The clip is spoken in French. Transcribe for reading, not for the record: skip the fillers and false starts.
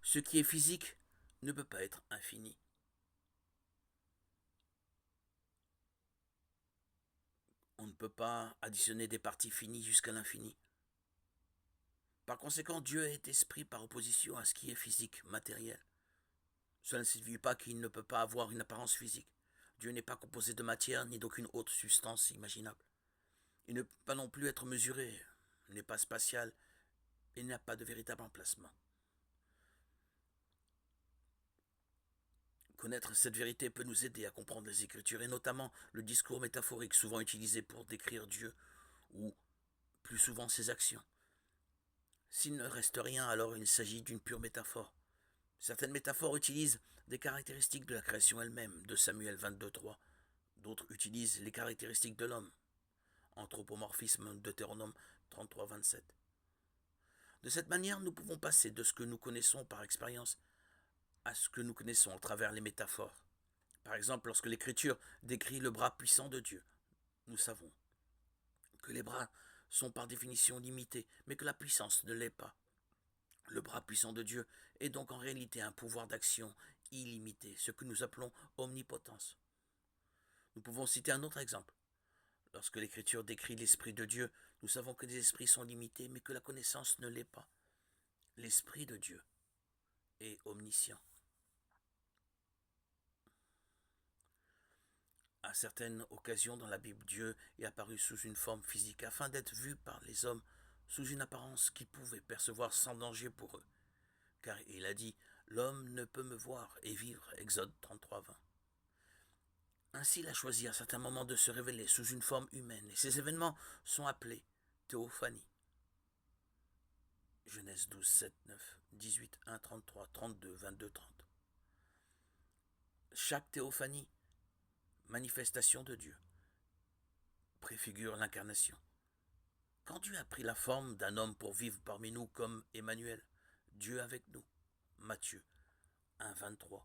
Ce qui est physique ne peut pas être infini. On ne peut pas additionner des parties finies jusqu'à l'infini. Par conséquent, Dieu est esprit par opposition à ce qui est physique, matériel. Cela ne signifie pas qu'il ne peut pas avoir une apparence physique. Dieu n'est pas composé de matière ni d'aucune autre substance imaginable. Il ne peut pas non plus être mesuré, il n'est pas spatial et il n'a pas de véritable emplacement. Connaître cette vérité peut nous aider à comprendre les Écritures et notamment le discours métaphorique souvent utilisé pour décrire Dieu ou plus souvent ses actions. S'il ne reste rien, alors il s'agit d'une pure métaphore. Certaines métaphores utilisent des caractéristiques de la création elle-même, de Samuel 22.3. D'autres utilisent les caractéristiques de l'homme, anthropomorphisme de Deutéronome 33.27. De cette manière, nous pouvons passer de ce que nous connaissons par expérience à ce que nous connaissons à travers les métaphores. Par exemple, lorsque l'Écriture décrit le bras puissant de Dieu, nous savons que les bras sont par définition limités, mais que la puissance ne l'est pas. Le bras puissant de Dieu est donc en réalité un pouvoir d'action illimité, ce que nous appelons omnipotence. Nous pouvons citer un autre exemple. Lorsque l'Écriture décrit l'Esprit de Dieu, nous savons que les esprits sont limités, mais que la connaissance ne l'est pas. L'Esprit de Dieu est omniscient. À certaines occasions dans la Bible, Dieu est apparu sous une forme physique afin d'être vu par les hommes sous une apparence qu'ils pouvaient percevoir sans danger pour eux. Car il a dit « L'homme ne peut me voir et vivre » Exode 33.20. Ainsi, il a choisi à certains moments de se révéler sous une forme humaine, et ces événements sont appelés théophanie. Genèse 12, 7, 9, 18, 1, 33, 32, 22, 30. Chaque théophanie, manifestation de Dieu, préfigure l'incarnation. Quand Dieu a pris la forme d'un homme pour vivre parmi nous comme Emmanuel, Dieu avec nous, Matthieu 1, 23.